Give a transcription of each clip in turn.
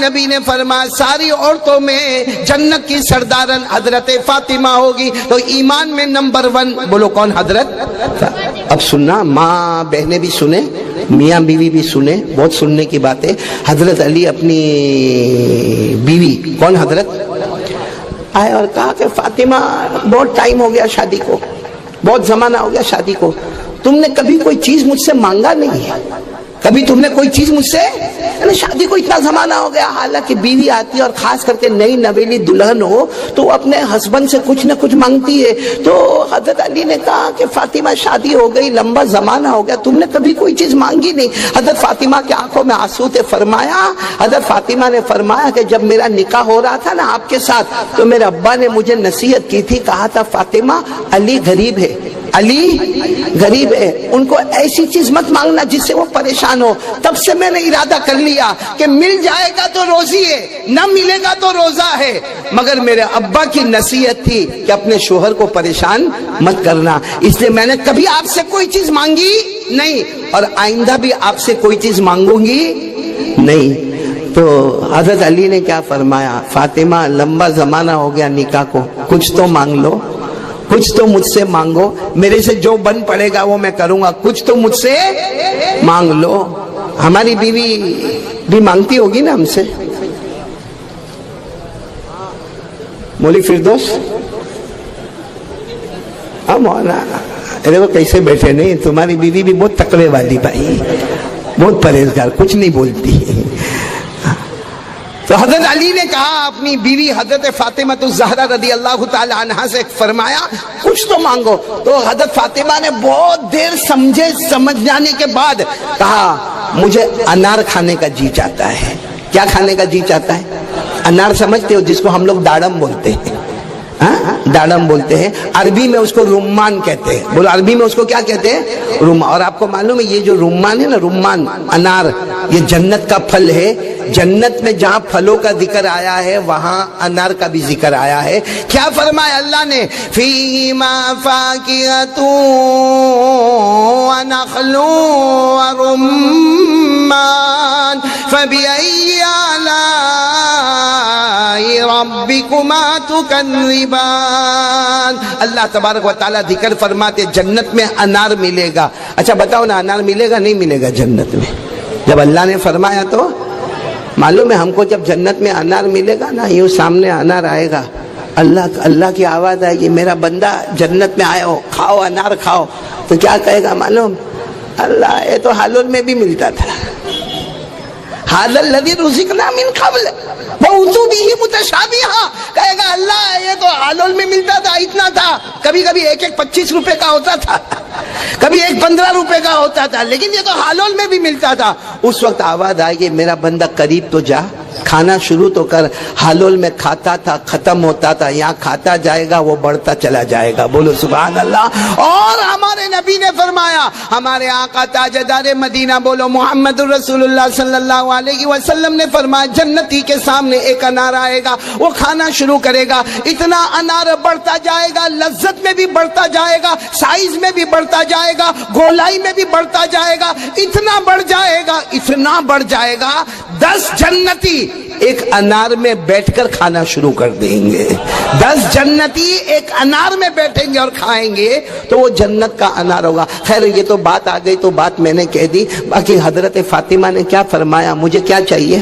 نبی نے فرمایا ساری عورتوں میں جنت کی سردارن حضرت فاطمہ ہوگی، تو ایمان میں نمبر 1 بولو کون؟ حضرت۔ اب سننا، ماں بہنیں بھی سنیں، میاں بیوی بھی سنیں، بہت سننے کی بات ہے۔ حضرت علی اپنی بیوی کون حضرت آئے اور کہا کہ فاطمہ بہت ٹائم ہو گیا شادی کو، بہت زمانہ ہو گیا شادی کو، تم نے کبھی کوئی چیز مجھ سے مانگا نہیں ہے، کبھی تم نے کوئی چیز مجھ سے، شادی کو اتنا زمانہ ہو گیا۔ حالانکہ بیوی آتی ہے اور خاص کر کے نئی نویلی دلہن ہو تو وہ اپنے ہسبینڈ سے کچھ نہ کچھ مانگتی ہے۔ تو حضرت علی نے کہا کہ فاطمہ شادی ہو گئی، لمبا زمانہ ہو گیا، تم نے کبھی کوئی چیز مانگی نہیں۔ حضرت فاطمہ کی آنکھوں میں آنسو تھے۔ فرمایا، حضرت فاطمہ نے فرمایا کہ جب میرا نکاح ہو رہا تھا نا آپ کے ساتھ، تو میرے ابا نے مجھے نصیحت کی تھی، کہا تھا فاطمہ علی غریب ہے، علی غریب ہے، ان کو ایسی چیز مت مانگنا جس سے وہ پریشان ہو۔ تب سے میں نے ارادہ کر لیا کہ مل جائے گا تو روزی ہے، نہ ملے گا تو روزہ ہے، مگر میرے ابا کی نصیحت تھی کہ اپنے شوہر کو پریشان مت کرنا، اس لیے میں نے کبھی آپ سے کوئی چیز مانگی نہیں، اور آئندہ بھی آپ سے کوئی چیز مانگوں گی نہیں۔ تو حضرت علی نے کیا فرمایا، فاطمہ لمبا زمانہ ہو گیا نکاح کو، کچھ تو مانگ لو، کچھ تو مجھ سے مانگو، میرے سے جو بن پڑے گا وہ میں کروں گا، کچھ تو مجھ سے مانگ لو۔ ہماری بیوی بھی مانگتی ہوگی نا ہم سے، مولی فردوس، مولانا دیکھو کیسے بیٹھے، نہیں تمہاری بیوی بھی بہت تقوی والی بھائی، بہت پرہیزگار، کچھ نہیں بولتی۔ تو حضرت علی نے کہا اپنی بیوی حضرت فاطمہ الزہرا رضی اللہ تعالی عنہا سے، فرمایا کچھ تو مانگو۔ تو حضرت فاطمہ نے بہت دیر سمجھ جانے کے بعد کہا مجھے انار کھانے کا جی چاہتا ہے۔ کیا کھانے کا جی چاہتا ہے؟ انار سمجھتے ہو جس کو ہم لوگ داڑم بولتے ہیں، داڑم بولتے ہیں، عربی میں اس کو رمان کہتے ہیں، بولو عربی میں اس کو کیا کہتے ہیں؟ رمان۔ اور آپ کو معلوم ہے یہ جو رمان ہے نا، رمان انار، یہ جنت کا پھل ہے۔ جنت میں جہاں پھلوں کا ذکر آیا ہے وہاں انار کا بھی ذکر آیا ہے۔ کیا فرمایا اللہ نے؟ فیہما فاکہۃ ونخل ورمان فبأی آلاء ربکما تکذبان۔ اللہ تبارک و تعالیٰ ذکر فرماتے جنت میں انار ملے گا۔ اچھا بتاؤ نا، انار ملے گا نہیں ملے گا جنت میں؟ جب اللہ نے فرمایا تو معلوم ہے ہم کو، جب جنت میں انار ملے گا نا، یوں سامنے انار آئے گا، اللہ کی آواز آئے گی، میرا بندہ جنت میں آئے ہو، کھاؤ انار کھاؤ، تو کیا کہے گا معلوم؟ اللہ یہ تو حلال میں بھی ملتا تھا، ھذا الذی رزقنا من قبل وأتوا به متشابہا، کہے گا اللہ یہ تو حلال میں ملتا تھا، اتنا تھا، کبھی کبھی ایک 25 روپے کا ہوتا تھا، کبھی ایک 15 روپے کا ہوتا تھا، لیکن یہ تو حلال میں بھی ملتا تھا۔ اس وقت آواز آئے گی میرا بندہ قریب تو جا، کھانا شروع تو کر، حلال میں کھاتا تھا ختم ہوتا تھا، یہاں کھاتا جائے گا وہ بڑھتا چلا جائے گا، بولو سبحان اللہ۔ اور ہمارے نبی نے فرمایا، ہمارے آقا تاجدار مدینہ بولو محمد رسول اللہ صلی اللہ علیہ وسلم نے فرمایا جنتی کے سامنے ایک انار آئے گا، وہ کھانا شروع کرے گا، اتنا انار بڑھتا جائے گا، لذت میں بھی بڑھتا جائے گا، سائز میں بھی بڑھتا جائے گا، گولائی میں بھی بڑھتا جائے گا، اتنا بڑھ جائے گا، اتنا بڑھ جائے گا، 10 جنتی ایک انار میں بیٹھ کر کھانا شروع کر دیں گے۔ 10 جنتی ایک انار میں بیٹھیں گے اور کھائیں گے تو وہ جنت کا انار ہوگا۔ خیر یہ تو بات آ گئی تو بات میں نے کہہ دی۔ باقی حضرت فاطمہ نے کیا فرمایا، مجھے کیا چاہیے؟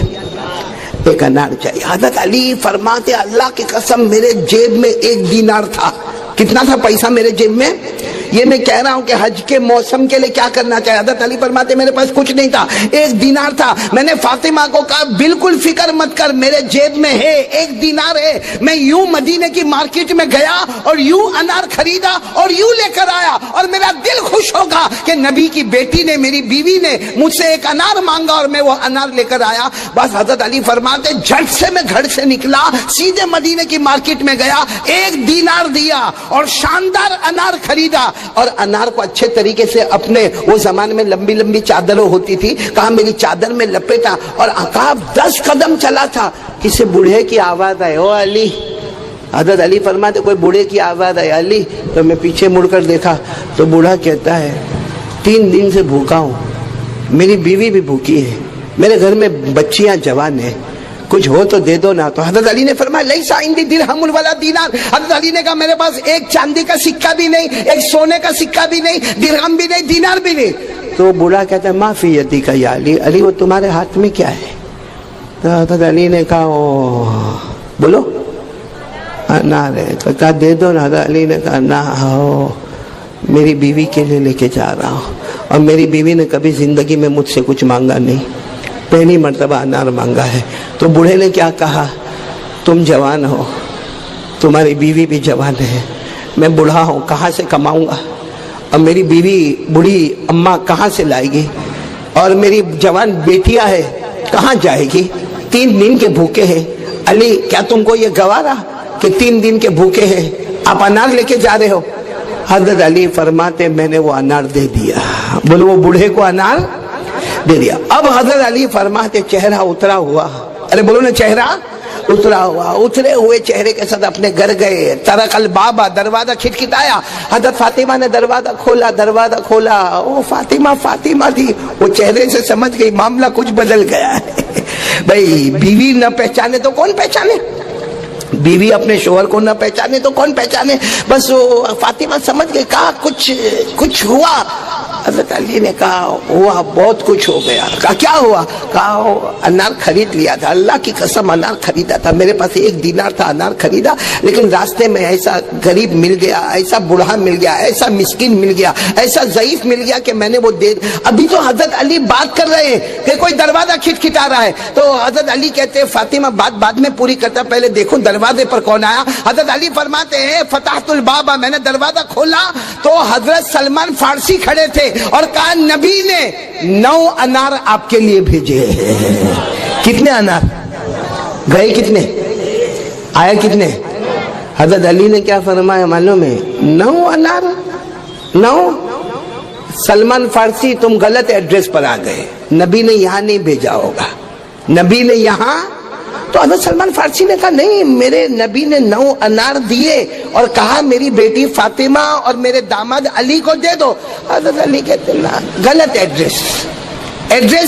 ایک انار چاہیے۔ حضرت علی فرماتے اللہ کی قسم میرے جیب میں 1 دینار تھا۔ کتنا تھا پیسہ میرے جیب میں؟ یہ میں کہہ رہا ہوں کہ حج کے موسم کے لیے کیا کرنا چاہیے۔ حضرت علی فرماتے میرے پاس کچھ نہیں تھا، 1 دینار تھا۔ میں نے فاطمہ کو کہا بالکل فکر مت کر، میرے جیب میں ہے 1 دینار ہے۔ میں یوں مدینے کی مارکیٹ میں گیا اور یوں انار خریدا اور یوں لے کر آیا، اور میرا دل خوش ہوگا کہ نبی کی بیٹی نے، میری بیوی نے مجھ سے 1 انار مانگا اور میں وہ انار لے کر آیا۔ بس حضرت علی فرماتے جھٹ سے میں گھر سے نکلا، سیدھے مدینے کی مارکیٹ میں گیا، 1 دینار دیا اور شاندار انار خریدا، اور انار کو اچھے طریقے سے اپنے، وہ زمانے میں لمبی لمبی چادریں ہوتی تھی، کہا میری چادر میں لپیٹا اور عقاب 10 قدم چلا تھا، کسی بوڑھے کی آواز آئے، او علی۔ حضرت علی فرماتے کوئی بوڑھے کی آواز آئے علی، تو میں پیچھے مڑ کر دیکھا تو بوڑھا کہتا ہے 3 دن سے بھوکا ہوں، میری بیوی بھی بھوکی ہے، میرے گھر میں بچیاں جوان ہیں، کچھ ہو تو دے دو نا. تو حضرت علی نے فرمایا لیسا عندی درہم ولا دینار. حضرت علی نے کہا میرے پاس ایک چاندی کا سکہ بھی نہیں, ایک سونے کا سکہ بھی نہیں, درہم بھی نہیں, دینار بھی نہیں. تو بوڑھا کہتا ہے ما فی یدی کا یا علی, علی وہ تمہارے ہاتھ میں کیا ہے؟ تو حضرت علی نے کہا بولو انار ہے. تو کہا دے دو نا. حضرت علی نے کہا نہ ہو, میری بیوی کے لیے لے کے جا رہا ہوں, اور میری بیوی نے کبھی زندگی میں مجھ سے کچھ مانگا نہیں, پہلی مرتبہ انار مانگا ہے. تو بوڑھے نے کیا کہا, تم جوان ہو, تمہاری بیوی بھی جوان ہے, میں بوڑھا ہوں, کہاں سے کماؤں گا, اور میری بیوی بوڑھی اماں کہاں سے لائے گی, اور میری جوان بیٹیاں ہے کہاں جائے گی, 3 دن کے بھوکے ہیں. علی کیا تم کو یہ گوارا کہ 3 دن کے بھوکے ہیں آپ انار لے کے جا رہے ہو؟ حضرت علی فرماتے میں نے وہ انار دے دیا. بولو وہ بوڑھے کو انار دے دیا. اب حضرت علی فرماتے چہرہ اترا ہوا, ارے بولو نا چہرہ اترا ہوا. اترے ہوئے چہرے کے ساتھ اپنے گھر گئے. طرق البابا, دروازہ کھٹکھٹایا. حضرت فاطمہ نے دروازہ کھولا, دروازہ کھولا. وہ فاطمہ تھی. وہ چہرے سے سمجھ گئی معاملہ کچھ بدل گیا ہے. بھائی بیوی نہ پہچانے تو کون پہچانے, بیوی اپنے شوہر کو نہ پہچانے تو کون پہچانے. بس وہ فاطمہ سمجھ گئی, کہا کچھ ہوا. حضرت علی نے کہا ہوا بہت کچھ ہو گیا. کہا کیا ہوا؟ کہا انار خرید لیا تھا, اللہ کی قسم انار خریدا تھا, میرے پاس 1 دینار تھا, انار خریدا, لیکن راستے میں ایسا غریب مل گیا, ایسا بوڑھا مل گیا, ایسا مسکین مل گیا, ایسا ضعیف مل گیا کہ میں نے وہ دے. ابھی تو حضرت علی بات کر رہے ہیں کہ کوئی دروازہ کھٹکھٹا رہا ہے. تو حضرت علی کہتے ہیں فاطمہ بات بعد میں پوری کرتا, پہلے دیکھو دروازے پر کون آیا. حضرت علی فرماتے ہیں فتحت البابا, میں نے دروازہ کھولا تو حضرت سلمان فارسی کھڑے تھے اور کہا نبی نے 9 انار آپ کے لیے بھیجے. کتنے انار گئے, کتنے آئے, کتنے؟ حضرت علی نے کیا فرمایا معلوم ہے, 9 انار. 9 سلمان فارسی تم غلط ایڈریس پر آ گئے, نبی نے یہاں نہیں بھیجا ہوگا, نبی نے یہاں. تو حضرت سلمان فارسی نے کہا نہیں, میرے نبی نے 9 انار دیے اور کہا میری بیٹی فاطمہ اور میرے داماد علی کو دے دو. حضرت علی کہتے نا غلط ایڈریس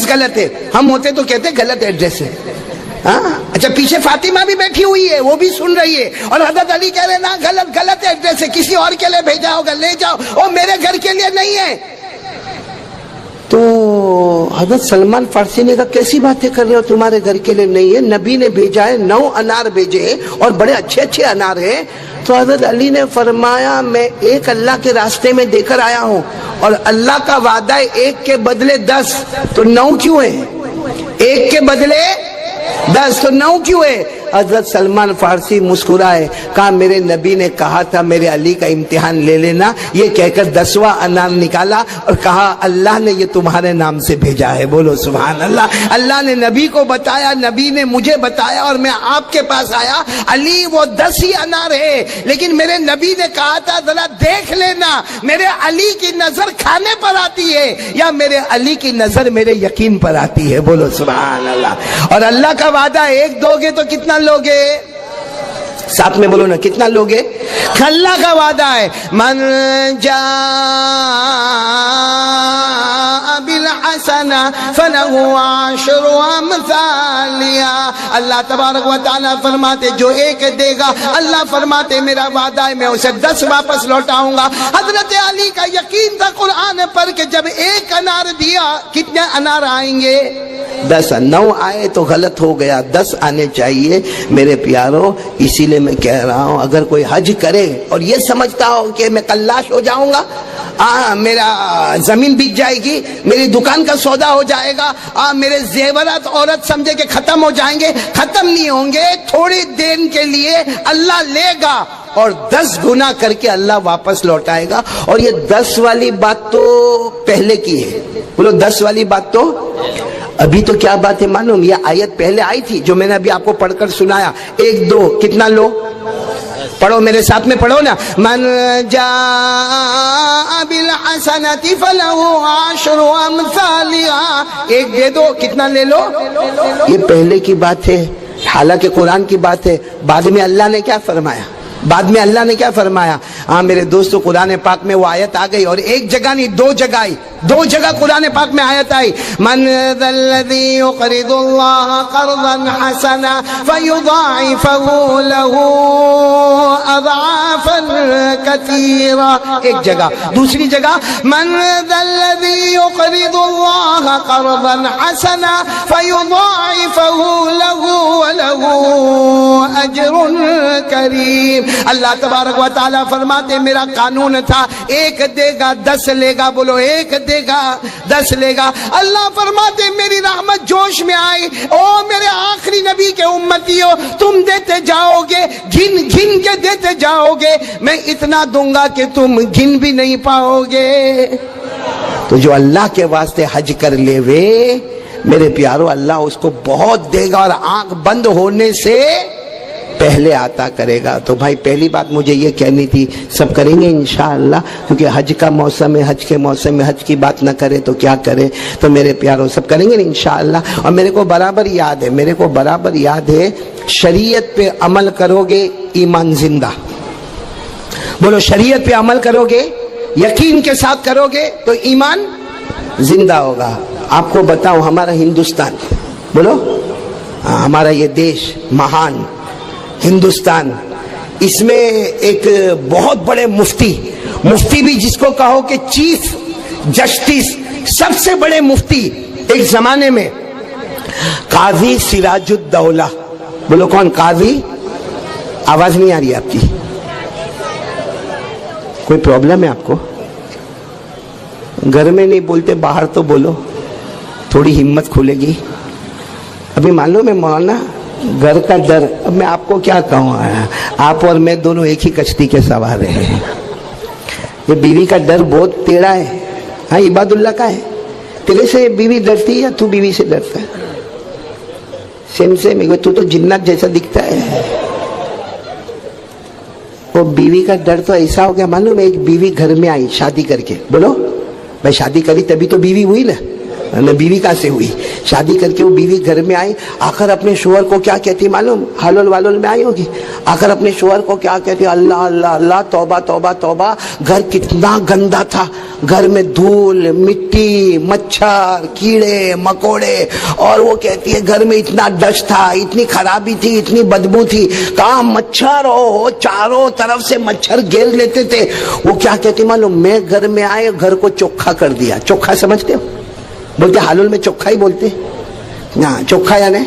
غلط ہے. ہم ہوتے تو کہتے غلط ایڈریس ہے. اچھا پیچھے فاطمہ بھی بیٹھی ہوئی ہے, وہ بھی سن رہی ہے, اور حضرت علی کہہ رہے نا غلط ایڈریس ہے, کسی اور کے لیے بھیجا ہوگا, لے جاؤ, وہ میرے گھر کے لیے نہیں ہے. تو حضرت سلمان فارسی نے کہا کیسی باتیں کر رہے ہو, تمہارے گھر کے لیے نہیں ہے, نبی نے بھیجا ہے, 9 انار بھیجے اور بڑے اچھے انار ہیں. تو حضرت علی نے فرمایا میں ایک اللہ کے راستے میں دے کر آیا ہوں, اور اللہ کا وعدہ ہے 1 کے بدلے 10, تو 9 کیوں ہے؟ 1 کے بدلے 10 تو 9 کیوں ہے؟ حضرت سلمان فارسی مسکرائے, کہا میرے نبی نے کہا تھا میرے علی کا امتحان لے لینا, یہ کہہ کر 10واں انار نکالا اور کہا اللہ نے یہ تمہارے نام سے بھیجا ہے. بولو سبحان اللہ. اللہ نے نبی کو بتایا, نبی نے مجھے بتایا, اور میں آپ کے پاس آیا. علی وہ 10 ہی انار ہے, لیکن میرے نبی نے کہا تھا ذرا دیکھ لینا میرے علی کی نظر کھانے پر آتی ہے یا میرے علی کی نظر میرے یقین پر آتی ہے. بولو سبحان اللہ. اور اللہ کا وعدہ 1 دو گے تو کتنا لوگے؟ ساتھ میں بولو نا کتنا لوگے؟ اللہ کا وعدہ ہے من جاء بالحسنہ فلہ عشر امثالها. اللہ تبارک و تعالیٰ فرماتے جو 1 دے گا, اللہ فرماتے میرا وعدہ ہے میں اسے 10 واپس لوٹاؤں گا. حضرت علی کا یقین تھا قرآن پر کہ جب 1 انار دیا کتنے انار آئیں گے؟ 10. 9 آئے تو غلط ہو گیا, 10 آنے چاہیے. میرے پیارو اسی لیے میں کہہ رہا ہوں اگر کوئی حج کرے اور یہ سمجھتا ہو کہ میں کلاش ہو جاؤں گا, میرا زمین بک جائے گی, میری دکان کا سودا ہو جائے گا, میرے زیورات عورت سمجھے کہ ختم ہو جائیں گے, ختم نہیں ہوں گے. تھوڑی دیر کے لیے اللہ لے گا اور 10 گنا کر کے اللہ واپس لوٹائے گا. اور یہ 10 والی بات تو پہلے کی ہے. بولو 10 والی بات تو ابھی تو کیا بات ہے معلوم, یہ آیت پہلے آئی تھی جو میں نے ابھی آپ کو پڑھ کر سنایا. 1 2 کتنا لو, پڑھو میرے ساتھ میں پڑھو نا. من جاء بالحسنۃ فلہ عشر امثالها. 1 دے دو کتنا لے لو. یہ پہلے کی بات ہے, حالانکہ قرآن کی بات ہے. بعد میں اللہ نے کیا فرمایا, بعد میں اللہ نے کیا فرمایا؟ ہاں میرے دوستو، قرآن پاک میں وہ آیت آ گئی، اور ایک جگہ نہیں، دو جگہ آئی، دو جگہ قرآن پاک میں آیت آئی، من ذا الذی یقرض اللہ قرضا حسنا فیضاعفہ لہ اضعافا کثیرا، ایک جگہ۔ دوسری جگہ من ذا الذی یقرض اللہ قرضا حسنا فیضاعفہ لہ ولہ اجر کریم۔ اللہ تبارک و تعالیٰ فرماتے میرا قانون تھا، ایک دے گا 10 لے گا، بولو ایک دے گا 10 لے گا۔ اللہ فرماتے میری رحمت جوش میں آئی، او میرے آخری نبی کے امتیوں، تم دیتے جاؤ گے، گن گن کے دیتے جاؤ گے، میں اتنا دوں گا کہ تم گن بھی نہیں پاؤ گے۔ تو جو اللہ کے واسطے حج کر لے وے میرے پیارو، اللہ اس کو بہت دے گا، اور آنکھ بند ہونے سے پہلے عطا کرے گا۔ تو بھائی پہلی بات مجھے یہ کہنی تھی، سب کریں گے انشاءاللہ، کیونکہ حج کا موسم ہے، حج کے موسم میں حج کی بات نہ کرے تو کیا کرے؟ تو میرے پیاروں سب کریں گے انشاءاللہ۔ اور میرے کو برابر یاد ہے، شریعت پہ عمل کرو گے ایمان زندہ، بولو شریعت پہ عمل کرو گے، یقین کے ساتھ کرو گے تو ایمان زندہ ہوگا۔ آپ کو بتاؤں ہمارا ہندوستان، بولو ہمارا یہ دیش مہان ہندوستان، اس میں ایک بہت بڑے مفتی بھی جس کو کہو کہ چیف جسٹس، سب سے بڑے مفتی ایک زمانے میں قاضی سراج الدولہ، بولو کون قاضی؟ آواز نہیں آ رہی آپ کی، کوئی پرابلم ہے آپ کو؟ گھر میں نہیں بولتے، باہر تو بولو، تھوڑی ہمت کھلے گی۔ ابھی معلوم ہے مولانا گھر کا ڈر، اب میں آپ کو کیا کہوں، آپ اور میں دونوں ایک ہی کشتی کے سوار ہیں۔ یہ بیوی کا ڈر بہت ٹیڑھا ہے، ہاں عباد اللہ کا ہے۔ تیرے سے بیوی ڈرتی ہے یا تو بیوی سے ڈرتا ہے؟ سیم سے میرے تو جنات جیسا دکھتا ہے۔ وہ بیوی کا ڈر تو ایسا ہو گیا، معلوم ہے ایک بیوی گھر میں آئی شادی کر کے، بولو بھائی شادی کری تبھی تو بیوی ہوئی نا، بیوی کہاں سے ہوئی؟ شادی کر کے وہ بیوی گھر میں آئی، آخر اپنے شوہر کو کیا کہتی معلوم؟ حلول والول میں آئی ہوگی، آخر اپنے شوہر کو کیا کہتی؟ اللہ اللہ اللہ، توبہ توبہ توبہ، گھر کتنا گندا تھا، گھر میں دھول مٹی مچھر کیڑے مکوڑے، اور وہ کہتی ہے گھر میں اتنا ڈسٹ تھا، اتنی خرابی تھی، اتنی بدبو تھی، کہاں مچھر ہو چاروں طرف سے مچھر گھیر لیتے تھے۔ وہ کیا کہتی معلوم؟ میں گھر میں آئے گھر کو چوکھا کر دیا۔ چوکھا سمجھتے ہو؟ بولتے حلول میں چوکھا ہی بولتے نا، چوکھا یعنی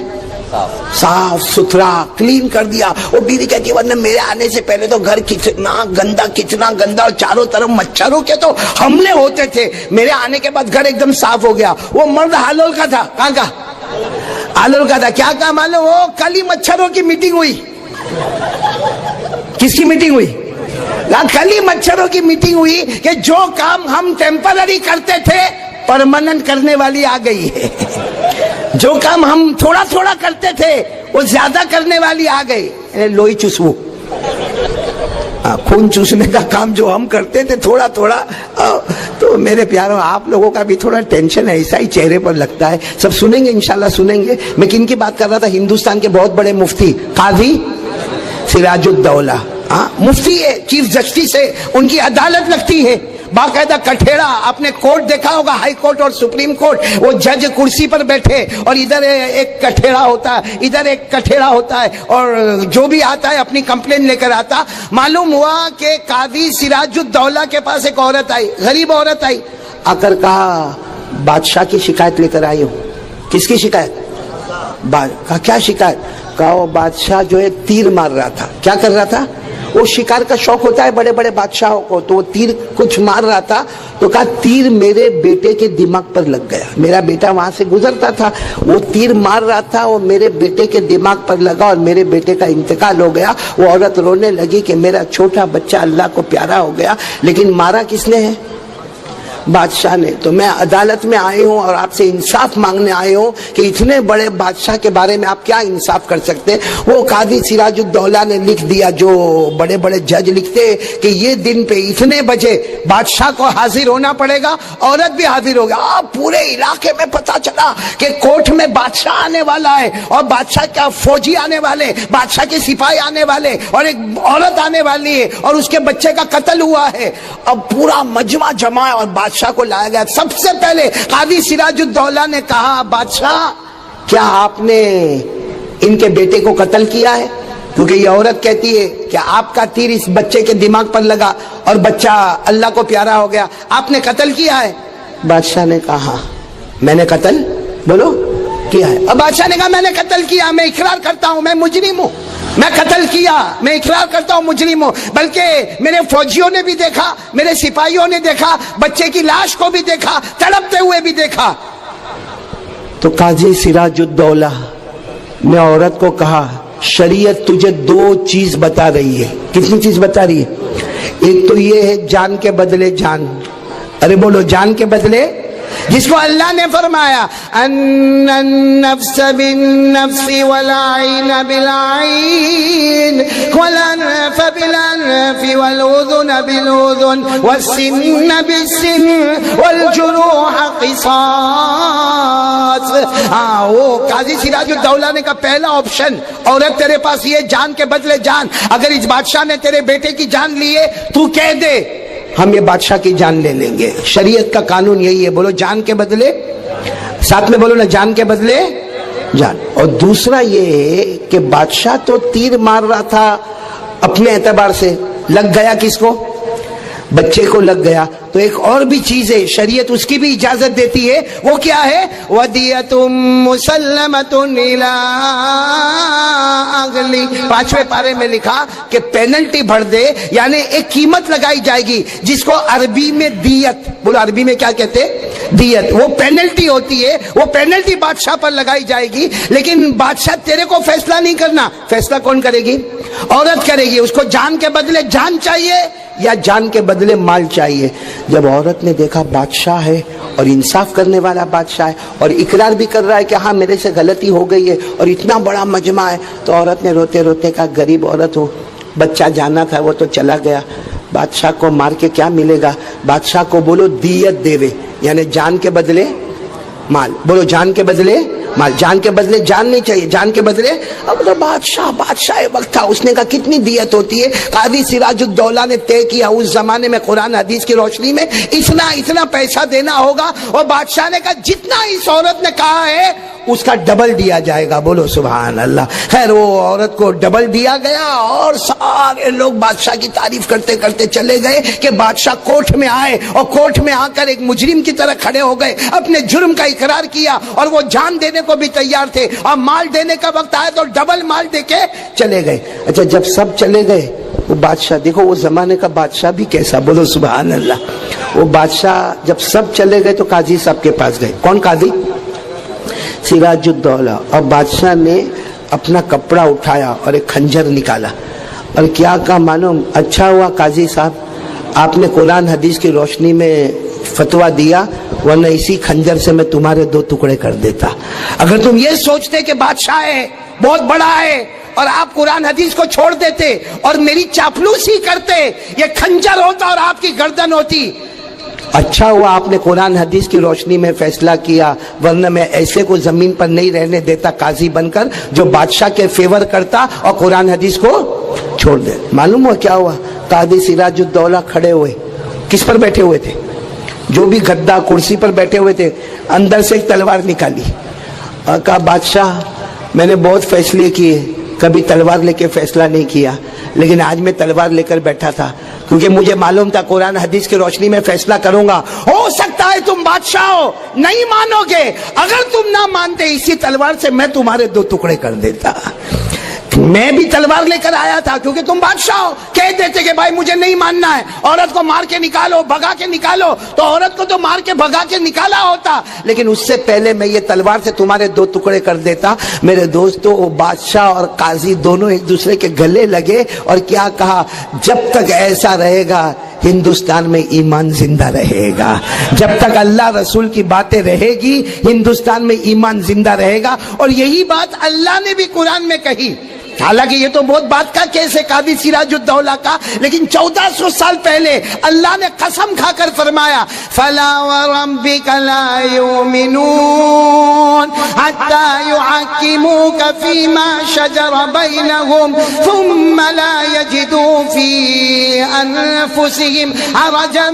صاف ستھرا کلین کر دیا۔ وہ بیوی کہتی ہے ورنہ میرے آنے سے پہلے تو گھر کتنا گندا اور چاروں طرف مچھروں کے تو حملے ہوتے تھے، میرے آنے کے بعد گھر ایک دم صاف ہو گیا۔ وہ مرد حلول کا تھا، کہاں کا؟ حلول کا تھا۔ کیا کہا معلوم؟ وہ کل ہی مچھروں کی میٹنگ ہوئی۔ کس کی میٹنگ ہوئی؟ کل ہی مچھروں کی میٹنگ ہوئی کہ جو کام ہم ٹیمپرری کرتے تھے پرماننٹ کرنے والی آ گئی ہے، جو کام ہم تھوڑا تھوڑا کرتے تھے وہ زیادہ کرنے والی آ گئی۔ لوئی چوسو، خون چوسنے کا کام جو ہم کرتے تھے تھوڑا تھوڑا، تو میرے پیاروں آپ لوگوں کا بھی تھوڑا ٹینشن ایسا ہی چہرے پر لگتا ہے۔ سب سنیں گے انشاءاللہ سنیں گے۔ میں کن کی بات کر رہا تھا؟ ہندوستان کے بہت بڑے مفتی قاضی سراج الدولہ، مفتی ہے، چیف جسٹس ہے، ان کی عدالت لگتی ہے باقاعدہ کٹھیڑا۔ آپ نے کورٹ دیکھا ہوگا، ہائی کورٹ اور سپریم کورٹ، وہ جج کرسی پر بیٹھے اور ادھر ایک کٹھیڑا ہوتا ہے، ادھر ایک کٹھیڑا ہوتا ہے، اور جو بھی آتا ہے اپنی کمپلین لے کر آتا۔ معلوم ہوا کہ قاضی سراج الدولہ کے پاس ایک عورت آئی، غریب عورت آئی، آ کر کہا بادشاہ کی شکایت لے کر آئی ہوں۔ کس کی شکایت؟ کہا کیا شکایت؟ کہا وہ بادشاہ جو ہے تیر مار رہا تھا۔ کیا کر رہا تھا؟ وہ شکار کا شوق ہوتا ہے بڑے بڑے بادشاہوں کو، تو وہ تیر کچھ مار رہا تھا، تو کہا تیر میرے بیٹے کے دماغ پر لگ گیا، میرا بیٹا وہاں سے گزرتا تھا، وہ تیر مار رہا تھا، وہ میرے بیٹے کے دماغ پر لگا اور میرے بیٹے کا انتقال ہو گیا۔ وہ عورت رونے لگی کہ میرا چھوٹا بچہ اللہ کو پیارا ہو گیا، لیکن مارا کس نے ہے؟ بادشاہ نے، تو میں عدالت میں آئی ہوں اور آپ سے انصاف مانگنے آئے ہوں کہ اتنے بڑے بادشاہ کے بارے میں آپ کیا انصاف کر سکتے ہیں۔ وہ قاضی سراج الدولہ نے لکھ دیا، جو بڑے بڑے جج لکھتے کہ یہ دن پہ اتنے بجے بادشاہ کو حاضر ہونا پڑے گا، عورت بھی حاضر ہوگا۔ پورے علاقے میں پتا چلا کہ کوٹ میں بادشاہ آنے والا ہے، اور بادشاہ کا فوجی آنے والے، بادشاہ کے سپاہی آنے والے، اور ایک عورت آنے والی ہے، اور اس کے بچے کا قتل ہوا ہے۔ اب پورا مجمع جمع اور بادشاہ کو لایا گیا۔ سب سے پہلے قاضی سراج الدولہ نے کہا، بادشاہ کیا آپ نے ان کے بیٹے کو قتل کیا ہے؟ کیونکہ یہ عورت کہتی ہے کہ آپ کا تیر اس بچے کے دماغ پر لگا اور بچہ اللہ کو پیارا ہو گیا، آپ نے قتل کیا ہے؟ بادشاہ نے کہا ہاں میں نے قتل بولو کیا ہے۔ اب بادشاہ نے کہا میں نے قتل کیا، میں اقرار کرتا ہوں، میں مجرم ہوں، میں قتل کیا، میں اقرار کرتا ہوں مجرم ہوں، بلکہ میرے فوجیوں نے بھی دیکھا، میرے سپاہیوں نے دیکھا، بچے کی لاش کو بھی دیکھا، تڑپتے ہوئے بھی دیکھا۔ تو قاضی سراج الدولہ نے عورت کو کہا، شریعت تجھے دو چیز بتا رہی ہے۔ کتنی چیز بتا رہی ہے؟ ایک تو یہ ہے جان کے بدلے جان، ارے بولو جان کے بدلے، جس کو اللہ نے فرمایا ان النفس بالنفس والعین بالعین والانف بالانف والاذن بالاذن والسن بالسن والجروح قصاص۔ وہ قاضی سراج الدولہ نے کہا پہلا آپشن عورت تیرے پاس یہ جان کے بدلے جان، اگر اس بادشاہ نے تیرے بیٹے کی جان لی ہے تو کہہ دے ہم یہ بادشاہ کی جان لے لیں گے۔ شریعت کا قانون یہی ہے، بولو جان کے بدلے، ساتھ میں بولو نا جان کے بدلے جان۔ اور دوسرا یہ ہے کہ بادشاہ تو تیر مار رہا تھا اپنے اعتبار سے، لگ گیا کس کو؟ بچے کو لگ گیا۔ تو ایک اور بھی چیز ہے، شریعت اس کی بھی اجازت دیتی ہے، وہ کیا ہے؟ وَدِيَةٌ مُسَلَّمَةٌ إِلَىٰ أَهْلِهِ۔ 5ویں پارے میں لکھا کہ پینلٹی بھر دے، یعنی ایک قیمت لگائی جائے گی جس کو عربی میں دیت، بولو عربی میں کیا کہتے ہیں؟ دیت۔ وہ پینلٹی ہوتی ہے، وہ پینلٹی بادشاہ پر لگائی جائے گی، لیکن بادشاہ تیرے کو فیصلہ نہیں کرنا، فیصلہ کون کرے گی؟ عورت کرے گی۔ اس کو جان کے بدلے جان چاہیے یا جان کے بدلے مال چاہیے۔ جب عورت نے دیکھا بادشاہ ہے اور انصاف کرنے والا بادشاہ ہے اور اقرار بھی کر رہا ہے کہ ہاں میرے سے غلطی ہو گئی ہے اور اتنا بڑا مجمع ہے، تو عورت نے روتے روتے کہا غریب عورت ہوں، بچہ جانا تھا وہ تو چلا گیا، بادشاہ کو مار کے کیا ملے گا؟ بادشاہ کو بولو دیت دیوے، یعنی جان کے بدلے مال، بولو جان کے بدلے مال، جان کے بدلے جان نہیں چاہیے، جان کے بدلے۔ اب تو بادشاہ وقت تھا، اس نے کہا کتنی دیت ہوتی ہے؟ قاضی سراج الدولہ نے طے کیا اس زمانے میں قرآن حدیث کی روشنی میں اتنا پیسہ دینا ہوگا، اور بادشاہ نے کہا جتنا اس عورت نے کہا ہے اس کا ڈبل دیا جائے گا، بولو سبحان اللہ۔ خیر وہ عورت کو ڈبل دیا گیا اور سارے لوگ بادشاہ کی تعریف کرتے کرتے چلے گئے کہ بادشاہ کوٹ میں آئے، اور کوٹ میں آ کر ایک مجرم کی طرح کھڑے ہو گئے، اپنے جرم کا اقرار کیا، اور وہ جان دینے کو بھی تیار تھے، اور مال دینے کا وقت آیا تو ڈبل مال دے کے چلے گئے۔ اچھا جب سب چلے گئے، وہ بادشاہ دیکھو وہ زمانے کا بادشاہ بھی کیسا، بولو سبحان اللہ۔ وہ بادشاہ جب سب چلے گئے تو قاضی صاحب کے پاس گئے۔ کون قاضی؟ سراج الدولہ۔ اور بادشاہ نے اپنا کپڑا اٹھایا اور ایک خنجر نکالا اور کیا کہا معلوم؟ اچھا ہوا قاضی صاحب آپ نے قرآن حدیث کی روشنی میں فتویٰ دیا، ورنہ اسی خنجر سے میں تمہارے 2 ٹکڑے کر دیتا۔ اگر تم یہ سوچتے کہ بادشاہ ہے بہت بڑا ہے اور آپ قرآن حدیث کو چھوڑ دیتے اور میری چاپلوسی کرتے، یہ خنجر ہوتا اور آپ کی گردن ہوتی۔ اچھا ہوا آپ نے قرآن حدیث کی روشنی میں فیصلہ کیا، ورنہ میں ایسے کو زمین پر نہیں رہنے دیتا قاضی بن کر جو بادشاہ کے فیور کرتا اور قرآن حدیث کو چھوڑ دے۔ معلوم ہوا کیا ہوا؟ قاضی سراج الدولہ کھڑے ہوئے، کس پر بیٹھے ہوئے تھے؟ جو بھی گدا کرسی پر بیٹھے ہوئے تھے، اندر سے ایک تلوار نکالی اور کہا بادشاہ میں نے بہت فیصلے کیے، کبھی تلوار لے کے فیصلہ نہیں کیا، لیکن آج میں تلوار لے کر بیٹھا تھا کیونکہ مجھے معلوم تھا قرآن حدیث کی روشنی میں فیصلہ کروں گا۔ ہو سکتا ہے تم بادشاہ ہو، نہیں مانو گے، اگر تم نہ مانتے اسی تلوار سے میں تمہارے 2 ٹکڑے کر دیتا۔ میں بھی تلوار لے کر آیا تھا کیونکہ تم بادشاہ ہو، کہہ دیتے کہ بھائی مجھے نہیں ماننا ہے، عورت کو مار کے نکالو، بھگا کے نکالو، تو عورت کو تو مار کے بھگا کے نکالا ہوتا، لیکن اس سے پہلے میں یہ تلوار سے تمہارے 2 ٹکڑے کر دیتا۔ میرے دوستو بادشاہ اور قاضی دونوں ایک دوسرے کے گلے لگے اور کیا کہا؟ جب تک ایسا رہے گا ہندوستان میں ایمان زندہ رہے گا. جب تک اللہ رسول کی باتیں رہے گی ہندوستان میں ایمان زندہ رہے گا. اور یہی بات اللہ نے بھی قرآن میں کہی. حالانکہ یہ تو بہت بات کا کیس ہے قاضی سراج الدولہ کا، لیکن 1400 سال پہلے اللہ نے قسم کھا کر فرمایا فَلَا وَرَبِّكَ لَا يُؤْمِنُونَ حَتَّى يُحَكِّمُوكَ فِي مَا شَجَرَ بَيْنَهُمْ ثُمَّ لَا يَجِدُوا فِي أَنفُسِهِمْ حَرَجًا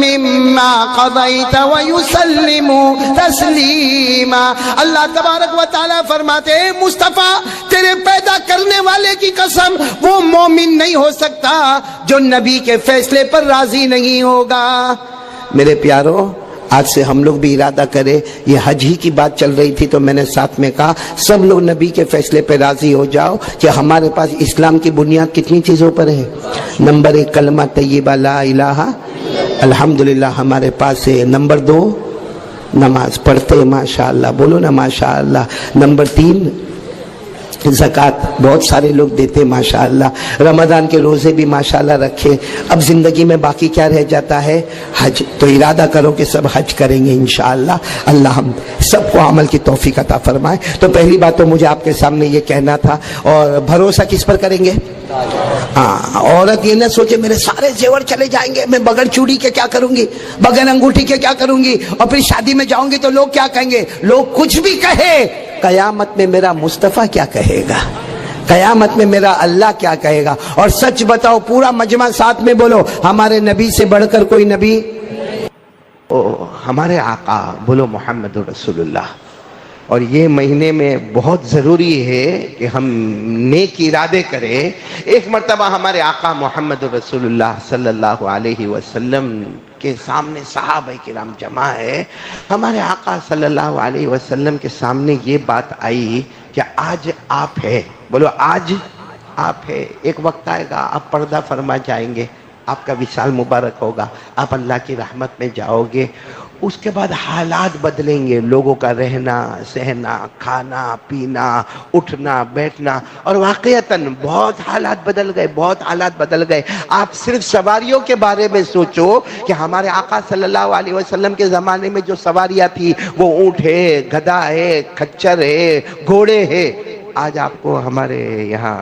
مِّمَّا قَضَيْتَ وَيُسَلِّمُوا تَسْلِيمًا. اللہ تبارک و تعالیٰ فرماتے ہیں مصطفیٰ تیرے پیدا کرنے والے کی قسم وہ مومن نہیں ہو سکتا جو نبی کے فیصلے پر راضی نہیں ہوگا. میرے پیارو، آج سے ہم لوگ بھی ارادہ کریں. یہ حج ہی کی بات چل رہی تھی تو میں نے ساتھ میں کہا سب لوگ نبی کے فیصلے پہ راضی ہو جاؤ کہ ہمارے پاس اسلام کی بنیاد کتنی چیزوں پر ہے. نمبر 1 کلمہ طیبہ لا الہ الحمدللہ ہمارے پاس ہے. نمبر 2 نماز پڑھتے ماشاءاللہ، بولو نا ماشاءاللہ. نمبر 3 زکوٰۃ بہت سارے لوگ دیتے ماشاءاللہ. رمضان کے روزے بھی ماشاءاللہ رکھے. اب زندگی میں باقی کیا رہ جاتا ہے؟ حج. تو ارادہ کرو کہ سب حج کریں گے انشاءاللہ. اللہ ہم سب کو عمل کی توفیق عطا فرمائے. تو پہلی بات تو مجھے آپ کے سامنے یہ کہنا تھا. اور بھروسہ کس پر کریں گے؟ عورت یہ نہ سوچے میرے سارے زیور چلے جائیں گے، میں بغیر چوڑی کے کیا کروں گی، بغیر انگوٹھی کے کیا کروں گی، اور پھر شادی میں جاؤں گی تو لوگ کیا کہیں گے. لوگ کچھ بھی کہے، قیامت میں میرا مصطفیٰ کیا کہے گا، قیامت میں میرا اللہ کیا کہے گا. اور سچ بتاؤ، پورا مجمع ساتھ میں بولو ہمارے نبی سے بڑھ کر کوئی نبی، ہمارے آقا، بولو محمد رسول اللہ. اور یہ مہینے میں بہت ضروری ہے کہ ہم نیک ارادے کریں. ایک مرتبہ ہمارے آقا محمد رسول اللہ صلی اللہ علیہ وسلم کے سامنے صحابہ کرام جمع ہے. ہمارے آقا صلی اللہ علیہ وسلم کے سامنے یہ بات آئی کہ آج آپ ہے، بولو آج آپ ہے. ایک وقت آئے گا آپ پردہ فرما جائیں گے، آپ کا وصال مبارک ہوگا، آپ اللہ کی رحمت میں جاؤ گے. اس کے بعد حالات بدلیں گے، لوگوں کا رہنا سہنا، کھانا پینا، اٹھنا بیٹھنا. اور واقعتاً بہت حالات بدل گئے، بہت حالات بدل گئے. آپ صرف سواریوں کے بارے میں سوچو کہ ہمارے آقا صلی اللہ علیہ وسلم کے زمانے میں جو سواریاں تھی وہ اونٹ ہے، گدھا ہے، کھچر ہے، گھوڑے ہے. آج آپ کو ہمارے یہاں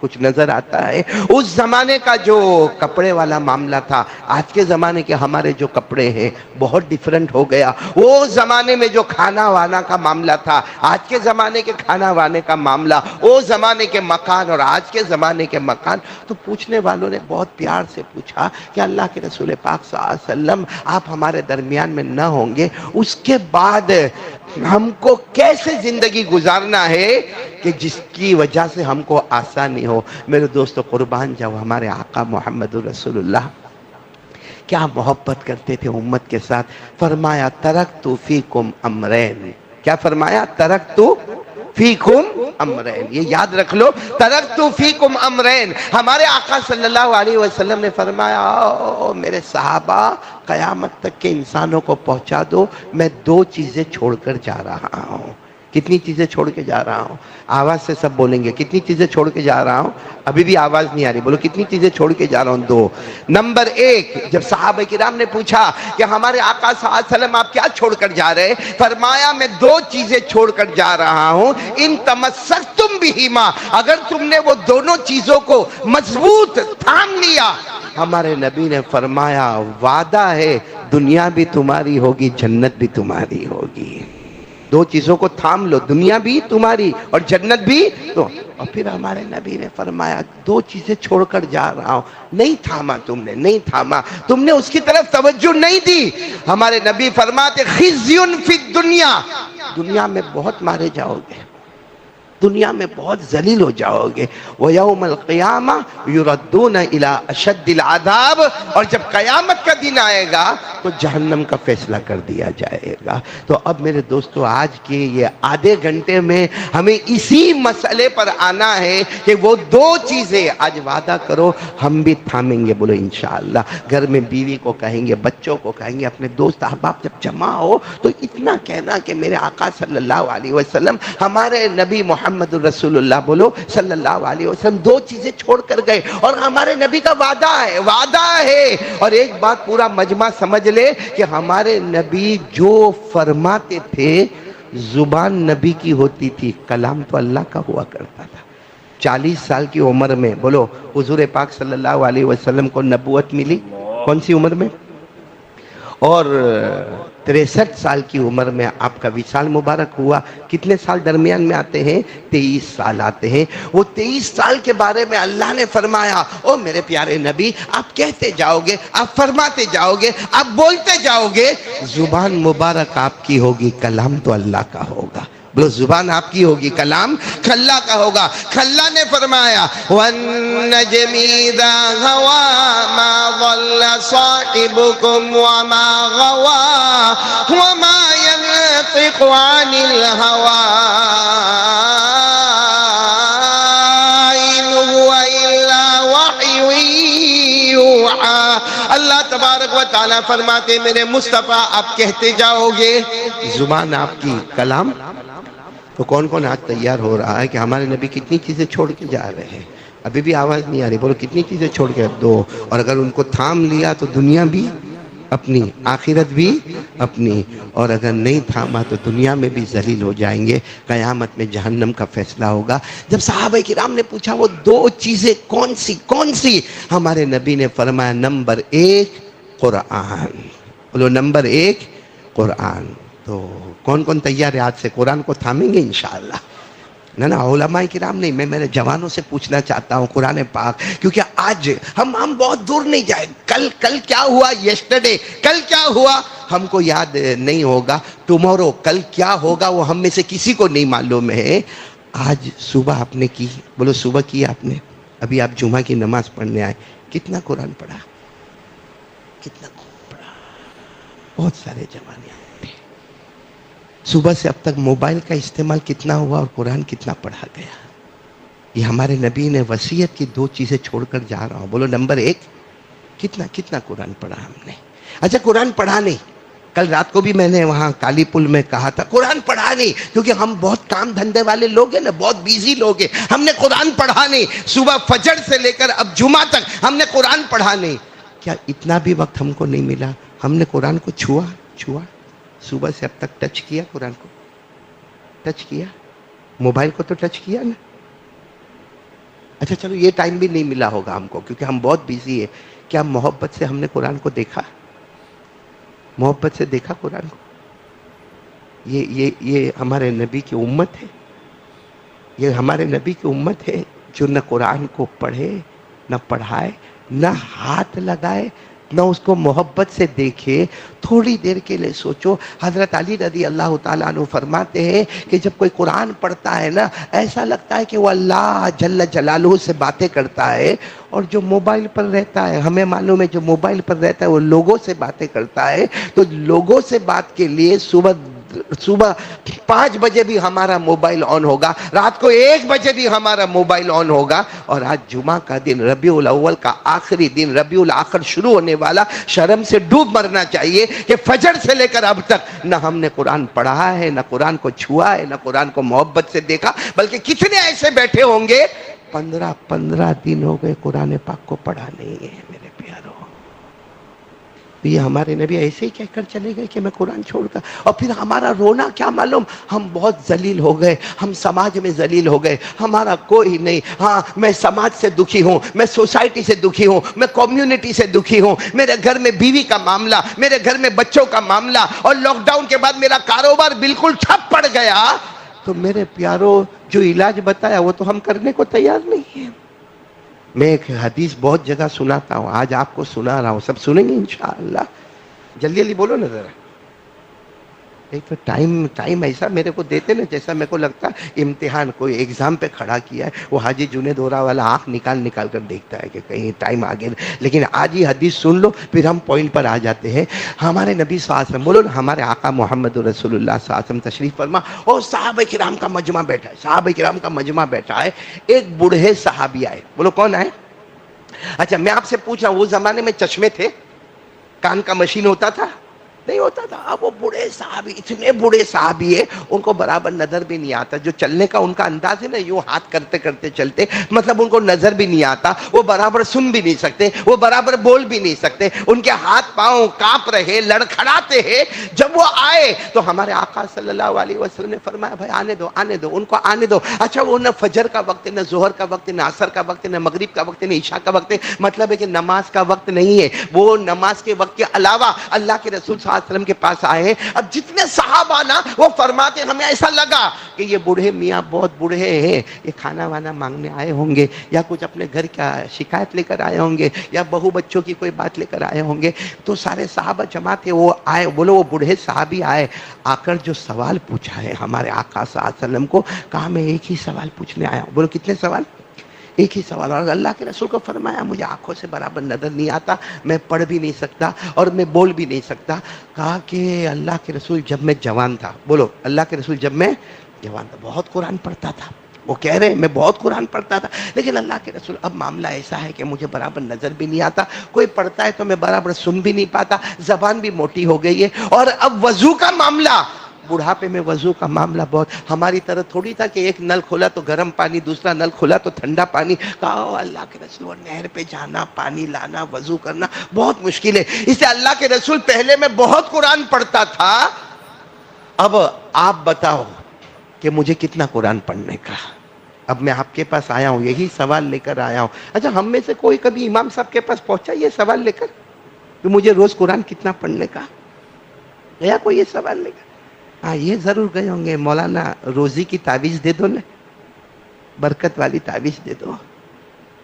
کچھ نظر آتا ہے. اس زمانے کا جو کپڑے والا معاملہ تھا، آج کے زمانے کے ہمارے جو کپڑے ہیں بہت ڈیفرنٹ ہو گیا. وہ زمانے میں جو کھانا وانا کا معاملہ تھا، آج کے زمانے کے کھانا وانے کا معاملہ، وہ زمانے کے مکان اور آج کے زمانے کے مکان. تو پوچھنے والوں نے بہت پیار سے پوچھا کہ اللہ کے رسول پاک صلی اللہ علیہ وسلم آپ ہمارے درمیان میں نہ ہوں گے، اس کے بعد ہم کو کیسے زندگی گزارنا ہے کہ جس کی وجہ سے ہم کو آسانی ہو. میرے دوستو قربان جاؤ، ہمارے آقا محمد رسول اللہ کیا محبت کرتے تھے امت کے ساتھ. فرمایا ترکت فیکم امرین. کیا فرمایا؟ ترکت فیکم امرین. یہ یاد رکھ لو، ترکت فیکم امرین. ہمارے آقا صلی اللہ علیہ وسلم نے فرمایا میرے صحابہ قیامت تک کے انسانوں کو پہنچا دو، میں 2 چیزیں چھوڑ کر جا رہا ہوں. کتنی چیزیں چھوڑ کے جا رہا ہوں؟ آواز سے سب بولیں گے کتنی چیزیں چھوڑ کے جا رہا ہوں. ابھی بھی آواز نہیں آ رہی، بولو کتنی چیزیں چھوڑ کے جا رہا ہوں. 2. نمبر 1، جب صحابہ کرام نے پوچھا کہ ہمارے آقا صلی اللہ علیہ وسلم آپ کیا چھوڑ کر جا رہے، فرمایا میں 2 چیزیں چھوڑ کر جا رہا ہوں. ان تمسکتم بہما، اگر تم نے وہ دونوں چیزوں کو مضبوط تھام لیا، ہمارے نبی نے فرمایا وعدہ ہے دنیا بھی تمہاری ہوگی، جنت بھی تمہاری ہوگی. 2 چیزوں کو تھام لو، دنیا بھی تمہاری اور جنت بھی. تو اور پھر ہمارے نبی نے فرمایا 2 چیزیں چھوڑ کر جا رہا ہوں. نہیں تھاما تم نے، نہیں تھاما، تم نے اس کی طرف توجہ نہیں دی. ہمارے نبی فرماتے خزیٌ فی الدنیا، دنیا میں بہت مارے جاؤ گے، دنیا میں بہت ذلیل ہو جاؤ گے. وَيَوْمَ الْقِيَامَةِ يُرَدُّونَ إِلَىٰ أَشَدِّ الْعَذَابِ، اور جب قیامت کا دن آئے گا تو جہنم کا فیصلہ کر دیا جائے گا. تو اب میرے دوستو آج کے یہ آدھے گھنٹے میں ہمیں اسی مسئلے پر آنا ہے کہ وہ 2 چیزیں آج وعدہ کرو ہم بھی تھامیں گے. بولو انشاءاللہ. گھر میں بیوی کو کہیں گے، بچوں کو کہیں گے، اپنے دوست احباب جب جمع ہو تو اتنا کہنا کہ میرے آقا صلی اللہ علیہ وسلم، ہمارے نبی محمد محمد الرسول اللہ، بولو صلی اللہ علیہ وسلم، دو چیزیں چھوڑ کر گئے اور ہمارے نبی کا وعدہ ہے۔ اور ایک بات پورا مجمع سمجھ لے کہ ہمارے نبی جو فرماتے تھے زبان نبی کی ہوتی تھی، کلام تو اللہ کا ہوا کرتا تھا۔ 40 سال کی عمر میں، بولو حضور پاک صلی اللہ علیہ وسلم کو نبوت ملی کون سی عمر میں؟ اور 63 سال کی عمر میں آپ کا وصال مبارک ہوا۔ کتنے سال درمیان میں آتے ہیں؟ 23 سال آتے ہیں۔ وہ 23 سال کے بارے میں اللہ نے فرمایا، او میرے پیارے نبی، آپ کہتے جاؤ گے، آپ فرماتے جاؤ گے، آپ بولتے جاؤ گے، زبان مبارک آپ کی ہوگی، کلام تو اللہ کا ہوگا۔ بولو زبان آپ کی ہوگی، کلام اللہ کا ہوگا۔ اللہ نے فرمایا وَالنَّجْمِ إِذَا هَوَىٰ مَا ضَلَّ صَاحِبُكُمْ وَمَا غَوَىٰ وَمَا يَنطِقُ عَنِ الْهَوَىٰ إِنْ هُوَ إِلَّا وَحْيٌ يُوحَىٰ۔ اللہ تبارک و تعالیٰ فرماتے میرے مصطفیٰ آپ کہتے جاؤ گے، زبان آپ کی، کلام۔ تو کون کون آج تیار ہو رہا ہے کہ ہمارے نبی کتنی چیزیں چھوڑ کے جا رہے ہیں؟ ابھی بھی آواز نہیں آ رہی، بولو کتنی چیزیں چھوڑ کے دو، اور اگر ان کو تھام لیا تو دنیا بھی اپنی، آخرت بھی اپنی، اور اگر نہیں تھاما تو دنیا میں بھی ذلیل ہو جائیں گے، قیامت میں جہنم کا فیصلہ ہوگا۔ جب صحابہ کرام نے پوچھا وہ دو چیزیں کون سی، ہمارے نبی نے فرمایا نمبر 1 قرآن، بولو نمبر 1 قرآن۔ تو کون کون تیار ہے آج سے قرآن کو تھامیں گے انشاءاللہ؟ نا علماء کرام نہیں، میں میرے جوانوں سے پوچھنا چاہتا ہوں قرآن پاک، کیونکہ آج ہم بہت دور نہیں جائیں، کل کیا ہوا، یسٹرڈے کل کیا ہوا ہم کو یاد نہیں ہوگا، ٹمورو کل کیا ہوگا وہ ہم میں سے کسی کو نہیں معلوم ہے۔ آج صبح آپ نے کی، بولو صبح کی آپ نے، ابھی آپ جمعہ کی نماز پڑھنے آئے، کتنا قرآن پڑھا؟ کتنا قرآن پڑھا؟ بہت سارے جوانے آئے تھے۔ صبح سے اب تک موبائل کا استعمال کتنا ہوا اور قرآن کتنا پڑھا گیا؟ یہ ہمارے نبی نے وصیت کی دو چیزیں چھوڑ کر جا رہا ہوں، بولو نمبر 1 کتنا قرآن پڑھا ہم نے؟ اچھا قرآن پڑھا نہیں، کل رات کو بھی میں نے وہاں کالی پل میں کہا تھا قرآن پڑھا نہیں، کیونکہ ہم بہت کام دھندے والے لوگ ہیں نا، بہت بیزی لوگ ہیں، ہم نے قرآن پڑھا نہیں، صبح فجر سے لے کر اب جمعہ تک ہم نے قرآن پڑھا نہیں۔ کیا اتنا بھی وقت ہم کو نہیں ملا؟ ہم نے قرآن کو چھوا صبح سے اب تک ٹچ کیا، قرآن کو ٹچ کیا، موبائل کو تو ٹچ کیا نا؟ اچھا چلو یہ ٹائم بھی نہیں ملا ہوگا ہم کو کیونکہ ہم بہت بیزی ہے۔ کیا محبت سے ہم نے قرآن کو دیکھا؟ محبت سے دیکھا قرآن کو؟ یہ ہمارے نبی کی امت ہے، یہ ہمارے نبی کی امت ہے جو نہ قرآن کو پڑھے، نہ پڑھائے، نہ ہاتھ لگائے، نہ اس کو محبت سے دیکھے۔ تھوڑی دیر کے لیے سوچو، حضرت علی رضی اللہ تعالیٰ عنہ فرماتے ہیں کہ جب کوئی قرآن پڑھتا ہے نا، ایسا لگتا ہے کہ وہ اللہ جل جلالہ سے باتیں کرتا ہے، اور جو موبائل پر رہتا ہے، ہمیں معلوم ہے جو موبائل پر رہتا ہے وہ لوگوں سے باتیں کرتا ہے، تو لوگوں سے بات کے لیے صبح 5 بجے بھی ہمارا موبائل آن ہوگا، رات کو 1 بجے بھی ہمارا موبائل آن ہوگا، اور آج جمعہ کا دن، ربیع الاول کا آخری دن، ربیع الاخر شروع ہونے والا، شرم سے ڈوب مرنا چاہیے کہ فجر سے لے کر اب تک نہ ہم نے قرآن پڑھا ہے، نہ قرآن کو چھوا ہے، نہ قرآن کو محبت سے دیکھا، بلکہ کتنے ایسے بیٹھے ہوں گے 15 دن ہو گئے قرآن پاک کو پڑھا نہیں ہے میرے پیارو۔ یہ ہمارے نبی ایسے ہی کہہ کر چلے گئے کہ میں قرآن چھوڑ کر، اور پھر ہمارا رونا کیا معلوم، ہم بہت ذلیل ہو گئے، ہم سماج میں ذلیل ہو گئے، ہمارا کوئی نہیں، ہاں میں سماج سے دکھی ہوں، میں سوسائٹی سے دکھی ہوں، میں کمیونٹی سے دکھی ہوں، میرے گھر میں بیوی کا معاملہ، میرے گھر میں بچوں کا معاملہ، اور لاک ڈاؤن کے بعد میرا کاروبار بالکل ٹھپ پڑ گیا، تو میرے پیارو جو علاج بتایا وہ تو ہم کرنے کو تیار نہیں ہیں۔ میں ایک حدیث بہت جگہ سناتا ہوں، آج آپ کو سنا رہا ہوں، سب سنیں گے انشاءاللہ، جلدی جلدی بولو نا ذرا۔ ایک تو ٹائم ایسا میرے کو دیتے نا جیسا میرے کو لگتا ہے امتحان کوئی ایگزام پہ کھڑا کیا ہے، وہ حاجی جنید اورا والا آنکھ نکال کر دیکھتا ہے کہ کہیں ٹائم آگے، لیکن آج یہ حدیث سن لو پھر ہم پوائنٹ پر آ جاتے ہیں۔ ہمارے نبی صلی اللہ علیہ وسلم، بولو نا، ہمارے آقا محمد رسول اللہ صلی اللہ علیہ وسلم تشریف فرما، اور صحابہ کرام کا مجمع بیٹھا ہے، صحابہ کرام کا مجمع بیٹھا ہے، ایک بوڑھے صحابی آئے، بولو کون آئے؟ اچھا میں آپ سے پوچھ رہا ہوں، وہ زمانے میں چشمے تھے، کان کا مشین ہوتا تھا؟ نہیں ہوتا تھا. اب وہ بوڑھے صحابی, اتنے بوڑھے صحابی ہے, ان کو برابر نظر بھی نہیں آتا. جو چلنے کا ان کا انداز ہے نا, یوں ہاتھ کرتے کرتے چلتے, مطلب ان کو نظر بھی نہیں آتا, وہ برابر سن بھی نہیں سکتے, وہ برابر بول بھی نہیں سکتے, ان کے ہاتھ پاؤں کانپ رہے, لڑکھڑاتے ہیں. جب وہ آئے تو ہمارے آقا صلی اللہ علیہ وسلم نے فرمایا بھائی آنے دو, آنے دو, ان کو آنے دو. اچھا وہ نہ فجر کا وقت ہے, نہ ظہر کا وقت ہے, نہ عصر کا وقت ہے, نہ مغرب کا وقت ہے, نہ عشاء کا وقت ہے, مطلب ہے کہ نماز کا وقت نہیں ہے. وہ نماز کے وقت کے علاوہ اللہ کے رسول صلی اللہ علیہ وسلم کے پاس آئے ہیں. اب جتنے صحابہ نا وہ فرماتے ہمیں ایسا لگا کہ یہ بوڑھے میاں بہت بوڑھے ہیں, یہ کھانا وانا مانگنے آئے ہوں گے, یا کچھ اپنے گھر کا شکایت لے کر آئے ہوں گے, یا بہو بچوں کی کوئی بات لے کر آئے ہوں گے. تو سارے صحابہ جمع تھے, وہ آئے, بولو وہ بوڑھے صحابی آئے, آ کر جو سوال پوچھا ہے ہمارے آقا صلی اللہ علیہ وسلم کو, کہا میں ایک ہی سوال پوچھنے آیا ہوں. بولو کتنے سوال؟ ایک ہی سوال. اور اللہ کے رسول کو فرمایا مجھے آنکھوں سے برابر نظر نہیں آتا, میں پڑھ بھی نہیں سکتا اور میں بول بھی نہیں سکتا. کہا کہ اللہ کے رسول جب میں جوان تھا, بولو اللہ کے رسول جب میں جوان تھا بہت قرآن پڑھتا تھا. وہ کہہ رہے ہیں میں بہت قرآن پڑھتا تھا, لیکن اللہ کے رسول اب معاملہ ایسا ہے کہ مجھے برابر نظر بھی نہیں آتا, کوئی پڑھتا ہے تو میں برابر سن بھی نہیں پاتا, زبان بھی موٹی ہو گئی ہے, اور اب وضو کا معاملہ, بڑھاپے میں وضو کا معاملہ بہت, ہماری طرح تھوڑی تھا کہ ایک نل کھولا تو گرم پانی, دوسرا نل کھولا تو ٹھنڈا پانی. کہا اللہ کے رسول نہر پہ جانا, پانی لانا, وضو کرنا بہت مشکل ہے. اس لیے اللہ کے رسول پہلے میں بہت قرآن پڑھتا تھا, اب آپ بتاؤ کہ مجھے کتنا قرآن پڑھنے کا. اب میں آپ کے پاس آیا ہوں, یہی سوال لے کر آیا ہوں. اچھا ہم میں سے کوئی کبھی امام صاحب کے پاس پہنچا یہ سوال لے کر کہ مجھے روز قرآن کتنا پڑھنے کا؟ گیا کوئی یہ سوال لے کر؟ ہاں یہ ضرور گئے ہوں گے, مولانا روزی کی تعویذ دے دو نا, برکت والی تعویذ دے دو.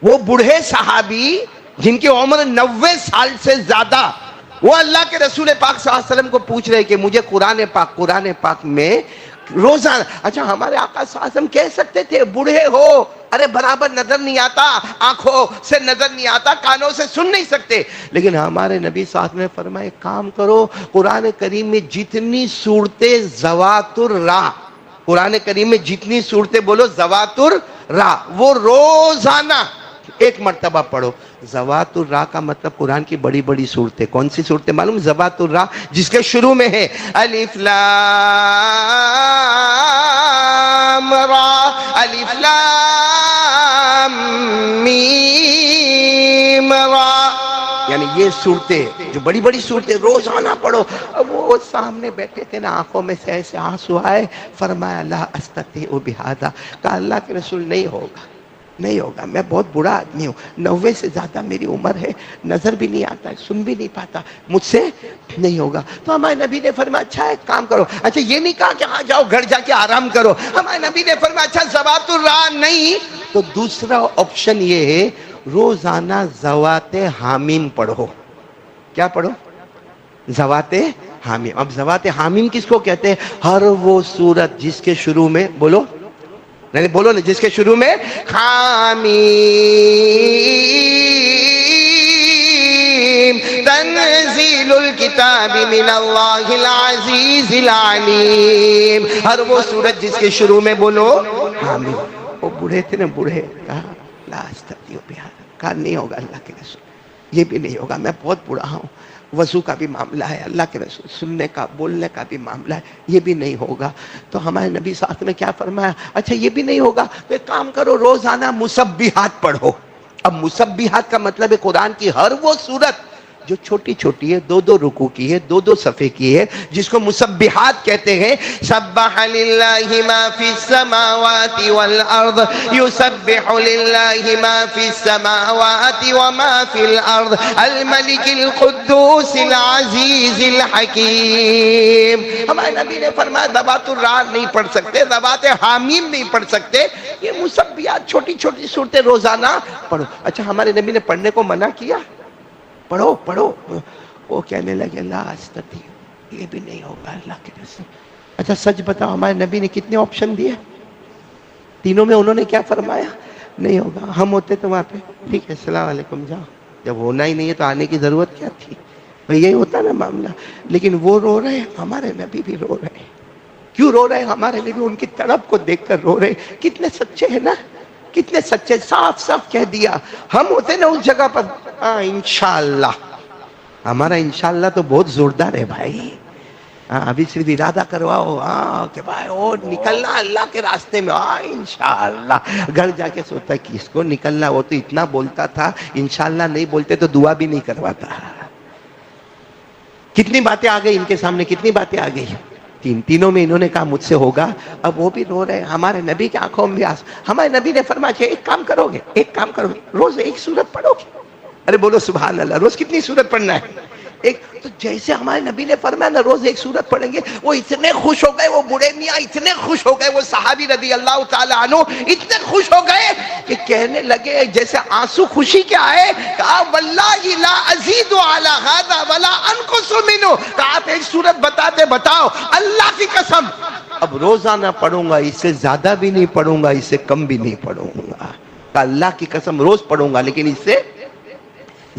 وہ بوڑھے صحابی جن کی عمر 90 سال سے زیادہ, وہ اللہ کے رسول پاک صلی اللہ علیہ وسلم کو پوچھ رہے کہ مجھے قرآن پاک میں روزانہ. اچھا ہمارے آقا صلی اللہ علیہ وسلم کہہ سکتے تھے بوڑھے ہو, ارے برابر نظر نہیں آتا, آنکھوں سے نظر نہیں آتا, کانوں سے سن نہیں سکتے, لیکن ہمارے نبی صلی اللہ علیہ وسلم نے فرمایا ایک کام کرو, قرآن کریم میں جتنی صورتیں ذوات الراء, قرآن کریم میں جتنی صورتیں بولو ذوات الراء, وہ روزانہ ایک مرتبہ پڑھو. ذوات الراء کا مطلب قرآن کی بڑی بڑی صورتیں. کون سی صورتیں معلوم؟ ذوات الراء جس کے شروع میں ہے الف لام را, الف لام میم را, یعنی یہ صورتیں جو بڑی بڑی صورتیں روزانہ پڑھو. اب وہ سامنے بیٹھے تھے نا, آنکھوں میں سے ایسے آنسو آئے, فرمایا لا استطیع بہذا, کہا اللہ کے رسول نہیں ہوگا, نہیں ہوگا, میں بہت بڑا آدمی ہوں, 90 سے زیادہ میری عمر ہے, نظر بھی نہیں آتا, سن بھی نہیں پاتا, مجھ سے نہیں ہوگا. تو ہمارے نبی نے فرمایا اچھا ایک کام کرو. اچھا یہ نہیں کہا کہ ہاں جاؤ گھر جا کے آرام کرو, ہمارے نبی نے فرمایا اچھا ذوات الراء نہیں تو دوسرا آپشن یہ ہے روزانہ ذوات حامیم پڑھو. کیا پڑھو؟ ذوات حامیم. اب ذوات حامیم کس کو کہتے ہیں؟ ہر وہ سورت جس کے شروع میں بولو, نہیں بولو نا, جس کے شروع میں حامیم تنزیل الکتاب من اللہ العزیز العلیم, ہر وہ سورت جس کے شروع میں بولو حامیم. وہ بوڑھے تھے نا, بوڑھے, کہا لا استطیع بہذا, کہا نہیں ہوگا اللہ کے رسول, یہ بھی نہیں ہوگا, میں بہت بوڑھا ہوں, وضو کا بھی معاملہ ہے, اللہ کے رسول سننے کا بولنے کا بھی معاملہ ہے, یہ بھی نہیں ہوگا. تو ہمارے نبی صلی اللہ علیہ وسلم نے کیا فرمایا, اچھا یہ بھی نہیں ہوگا تو ایک کام کرو روزانہ مسبحات پڑھو. اب مسبحات کا مطلب ہے قرآن کی ہر وہ سورت جو چھوٹی چھوٹی ہے, 2 رکوع کی ہے, 2 صفحے کی ہے, جس کو مسبحات کہتے ہیں. سبح للہ ما فی السماوات والارض, یسبح للہ ما فی السماوات وما فی الارض, الملک القدوس العزیز الحکیم. ہمارے نبی نے فرمایا ذوات الراء نہیں پڑھ سکتے, ذوات حامیم نہیں پڑھ سکتے, یہ مسبحات چھوٹی چھوٹی صورتیں روزانہ پڑھو. اچھا ہمارے نبی نے پڑھنے کو منع کیا, پڑھو پڑھو, وہ کہنے لگے لا استطیع, یہ بھی نہیں ہوگا اللہ کے رسول. اچھا سچ بتاؤ ہمارے نبی نے کتنے آپشن دیے؟ تینوں میں انہوں نے کیا فرمایا؟ نہیں ہوگا. ہم ہوتے تو وہاں پہ ٹھیک ہے السلام علیکم جاؤ, جب ہونا ہی نہیں ہے تو آنے کی ضرورت کیا تھی, بھئی یہی ہوتا نا معاملہ. لیکن وہ رو رہے, ہمارے نبی بھی رو رہے. کیوں رو رہے ہمارے نبی؟ ان کی طرف کو دیکھ کر رو رہے. کتنے سچے ہیں نا, کتنے سچے, صاف صاف کہہ دیا. ہم ہوتے نا اس جگہ پر, ہاں انشاءاللہ ہمارا انشاءاللہ تو بہت زوردار ہے بھائی. ابھی صرف ارادہ کرواؤ کہ بھائی اور نکلنا اللہ کے راستے میں. انشاءاللہ. گھر جا کے سوچتا ہے کس کو نکلنا, وہ تو اتنا بولتا تھا, انشاءاللہ نہیں بولتے تو دعا بھی نہیں کرواتا. کتنی باتیں آ گئی ان کے سامنے, کتنی باتیں آ گئی. تینوں میں انہوں نے کہا مجھ سے ہوگا. اب وہ بھی رو رہے. ہمارے نبی کی آنکھوں میں بھی ہمارے نبی نے فرمایا ایک کام کرو گے, روز ایک سورت پڑھو گے. ارے بولو سبحان اللہ. روز کتنی سورت پڑھنا ہے؟ ایک. تو جیسے ہمارے نبی نے فرمایا نا روز ایک سورت پڑھیں گے, وہ اتنے خوش ہو گئے, وہ بوڑھے میاں اتنے خوش ہو گئے, وہ صحابی رضی اللہ تعالی عنہ اتنے خوش ہو گئے کہ کہنے لگے جیسے آنسو خوشی کے آئے, کہا واللہ لا ازید علی ھذا ولا انقص منہ. کہا آپ ایک سورت بتاؤ اللہ کی قسم اب روزانہ پڑھوں گا, اس سے زیادہ بھی نہیں پڑھوں گا, اس سے کم بھی نہیں پڑھوں گا. کہا اللہ کی قسم روز پڑھوں گا لیکن اس سے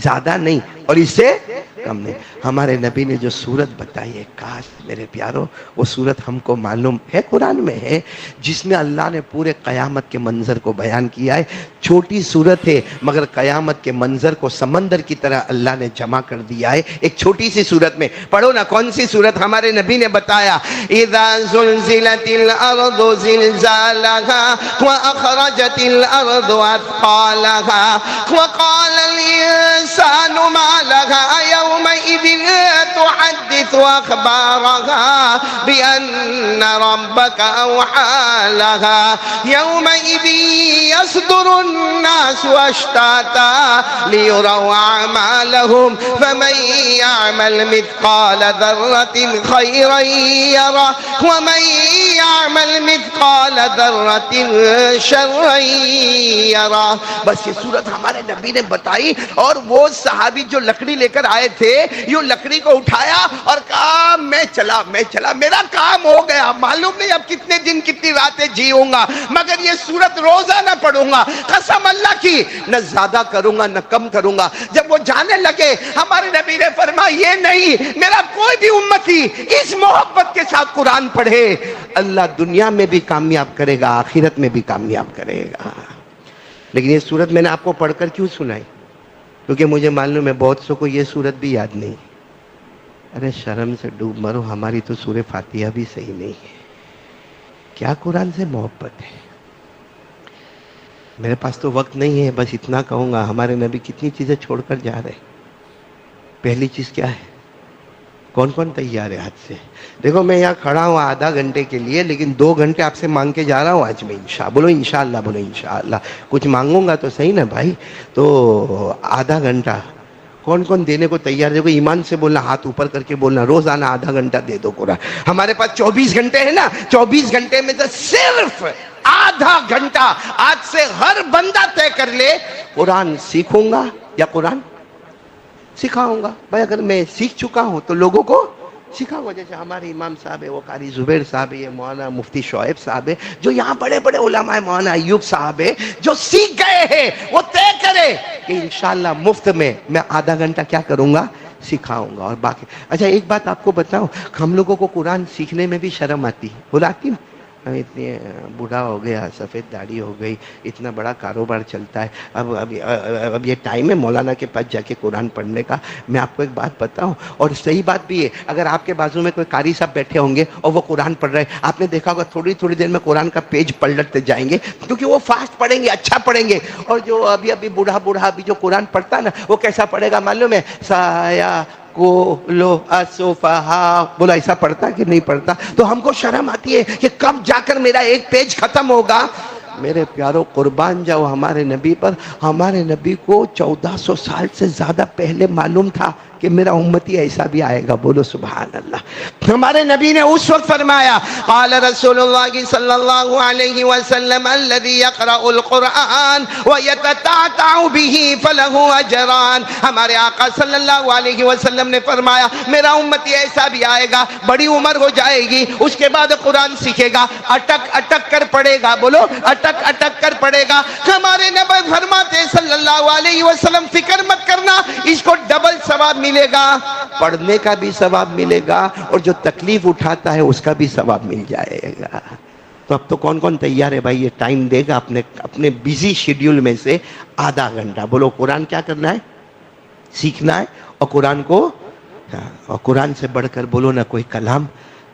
زیادہ نہیں اور اس سے کم نہیں. ہمارے نبی نے جو سورت بتائی ہے, کاش میرے پیارو وہ سورت ہم کو معلوم ہے, قرآن میں ہے, جس میں اللہ نے پورے قیامت کے منظر کو بیان کیا ہے. چھوٹی سورت ہے مگر قیامت کے منظر کو سمندر کی طرح اللہ نے جمع کر دیا ہے ایک چھوٹی سی سورت میں. پڑھو نا کون سی سورت. ہمارے نبی نے بتایا اذا زلزلت الارض زلزالها واخرجت الارض اثقالها وقال الانسان ما لها يومئذ تحدث اخبارها بان ربك اوحى لها يومئذ يصدر الناس اشتاتا ليروا اعمالهم فمن يعمل مثقال ذرة خيرا يره ومن يعمل مثقال ذرة شرا يره. بس یہ سورت ہمارے نبی نے بتائی. اور وہ صحابی جو لکڑی لے کر آئے تھے, یوں لکڑی کو اٹھایا اور کہا میں چلا میرا کام ہو گیا, معلوم نہیں اب کتنے دن کتنی راتیں جیوں گا مگر یہ سورت روزانہ پڑھوں گا, قسم اللہ کی نہ زیادہ کروں گا نہ کم کروں گا. جب وہ جانے لگے ہمارے نبی نے فرمایا یہ نہیں, میرا کوئی بھی امتی اس محبت کے ساتھ قرآن پڑھے اللہ دنیا میں بھی کامیاب کرے گا, آخرت میں بھی کامیاب کرے گا. لیکن یہ سورت میں نے آپ کو پڑھ کر کیوں سنائی؟ کیونکہ مجھے معلوم ہے بہت سو کو یہ سورت بھی یاد نہیں. ارے شرم سے ڈوب مرو, ہماری تو سورہ فاتحہ بھی صحیح نہیں ہے. کیا قرآن سے محبت ہے. میرے پاس تو وقت نہیں ہے, بس اتنا کہوں گا ہمارے نبی کتنی چیزیں چھوڑ کر جا رہے. پہلی چیز کیا ہے؟ کون کون تیار ہے ہاتھ سے؟ دیکھو میں یہاں کھڑا ہوں آدھا گھنٹے کے لیے, لیکن 2 گھنٹے آپ سے مانگ کے جا رہا ہوں آج میں. بولو انشاءاللہ, بولو انشاءاللہ. کچھ مانگوں گا تو صحیح نا بھائی. تو آدھا گھنٹہ کون کون دینے کو تیار؟ دیکھو ایمان سے بولنا, ہاتھ اوپر کر کے بولنا, روزانہ آدھا گھنٹہ دے دو قرآن. ہمارے پاس 24 گھنٹے ہیں نا, 24 گھنٹے میں تو صرف آدھا گھنٹہ آج سے ہر بندہ طے کر لے قرآن سیکھوں گا یا قرآن سکھاؤں گا. بھائی اگر میں سیکھ چکا ہوں تو لوگوں کو سکھاؤں گا. جیسے ہمارے امام صاحب ہے, وہ قاری زبیر صاحب ہے, یہ مولانا مفتی شعیب صاحب ہے, جو یہاں بڑے بڑے علماء ہیں, مولانا ایوب صاحب ہے, جو سیکھ گئے ہیں, وہ طے کرے کہ انشاءاللہ مفت میں آدھا گھنٹہ کیا کروں گا, سکھاؤں گا. اور باقی اچھا ایک بات آپ کو بتاؤں, ہم لوگوں کو قرآن سیکھنے میں بھی شرم آتی ہے. بلاتی نا, اتنے بوڑھا ہو گیا, سفید داڑھی ہو گئی, اتنا بڑا کاروبار چلتا ہے, اب یہ ٹائم ہے مولانا کے پاس جا کے قرآن پڑھنے کا. میں آپ کو ایک بات بتاؤں, اور صحیح بات بھی ہے, اگر آپ کے بازو میں کوئی قاری صاحب بیٹھے ہوں گے اور وہ قرآن پڑھ رہے ہیں, آپ نے دیکھا ہوگا تھوڑی دیر میں قرآن کا پیج پلٹتے جائیں گے, کیونکہ وہ فاسٹ پڑھیں گے, اچھا پڑھیں گے. اور جو ابھی بوڑھا ابھی جو قرآن پڑھتا ہے نا, وہ کیسا پڑھے گا معلوم ہے؟ سایہ کو لو اسفہا, بولا ایسا پڑھتا کہ نہیں پڑھتا. تو ہم کو شرم آتی ہے کہ کب جا کر میرا ایک پیج ختم ہوگا. میرے پیارو قربان جاؤ ہمارے نبی پر. ہمارے نبی کو 1400 سال سے زیادہ پہلے معلوم تھا کہ میرا امتی ایسا بھی آئے گا. بولو سبحان اللہ. ہمارے نبی نے اس وقت فرمایا, قال رسول اللہ صلی اللہ علیہ وسلم الذي يقرأ القرآن ويتتعتع به فله اجران. ہمارے آقا صلی اللہ علیہ وسلم نے فرمایا میرا امتی ایسا بھی آئے گا, بڑی عمر ہو جائے گی, اس کے بعد قرآن سیکھے گا, اٹک کر پڑھے گا. بولو اٹک کر پڑھے گا. ہمارے نبی فرماتے صلی اللہ علیہ وسلم فکر مت کرنا, اس کو ڈبل ثواب ملے گا, پڑھنے کا بھی ثواب ملے گا اور جو تکلیف اٹھاتا ہے اس کا بھی ثواب مل جائے گا. تو اب تو کون کون تیار ہے بھائی, یہ ٹائم دے گا اپنے بیزی شیڈیول میں سے آدھا گھنٹہ. بولو قرآن کیا کرنا ہے, سیکھنا ہے اور قرآن کو، اور قرآن سے بڑھ کر بولو نا کوئی کلام،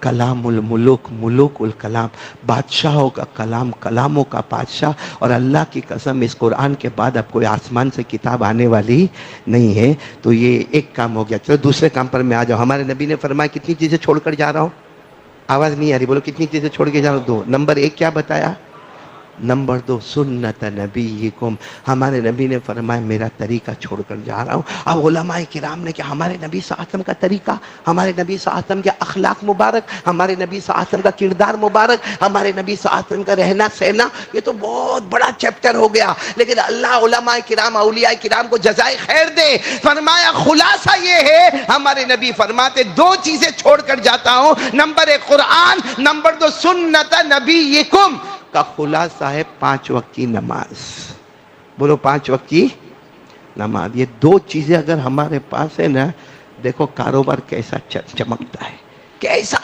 کلام الملوک، ملوک الکلام، بادشاہوں کا کلام، کلاموں کا بادشاہ. اور اللہ کی قسم اس قرآن کے بعد اب کوئی آسمان سے کتاب آنے والی نہیں ہے. تو یہ ایک کام ہو گیا. چلو دوسرے کام پر میں آ جاؤں. ہمارے نبی نے فرمایا کتنی چیزیں چھوڑ کر جا رہا ہوں؟ آواز نہیں آ رہی، بولو کتنی چیزیں چھوڑ کے جا رہا ہوں؟ 2. نمبر 1 کیا بتایا؟ نمبر 2 سنت نبیکم، ہمارے نبی نے فرمایا میرا طریقہ چھوڑ کر جا رہا ہوں. اب علماء کرام نے کہ ہمارے نبی صلی اللہ علیہ وسلم کا طریقہ، ہمارے نبی صلی اللہ علیہ وسلم کے اخلاق مبارک، ہمارے نبی صلی اللہ علیہ وسلم کا کردار مبارک، ہمارے نبی صلی اللہ علیہ وسلم کا رہنا سہنا، یہ تو بہت بڑا چیپٹر ہو گیا. لیکن اللہ علماء کرام، اولیاء کرام کو جزائے خیر دے. فرمایا خلاصہ یہ ہے، ہمارے نبی فرماتے 2 چیزیں چھوڑ کر جاتا ہوں. نمبر 1 قرآن، نمبر 2 سنت نبیکم کا خلاصہ ہے 5 وقت کی نماز. بولو 5 وقت کی نماز. یہ 2 چیزیں اگر ہمارے پاس ہے نا، دیکھو کاروبار کیسا چمکتا ہے. کیسا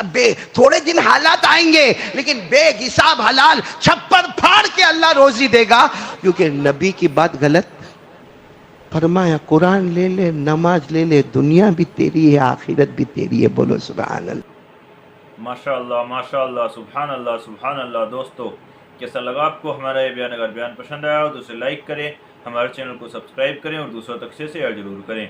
تھوڑے دن حالات آئیں گے لیکن بے حساب حلال چھپر پھاڑ کے اللہ روزی دے گا. کیونکہ نبی کی بات غلط فرمایا. قرآن لے لے، نماز لے لے، دنیا بھی تیری ہے، آخرت بھی تیری ہے. بولو سبحان اللہ. ماشاءاللہ ماشاءاللہ، سبحان اللہ سبحان اللہ. دوستو کیسا لگا آپ کو ہمارا یہ بیان؟ اگر بیان پسند آیا ہو تو اسے لائک کریں، ہمارے چینل کو سبسکرائب کریں اور دوسروں تک سے شیئر ضرور کریں.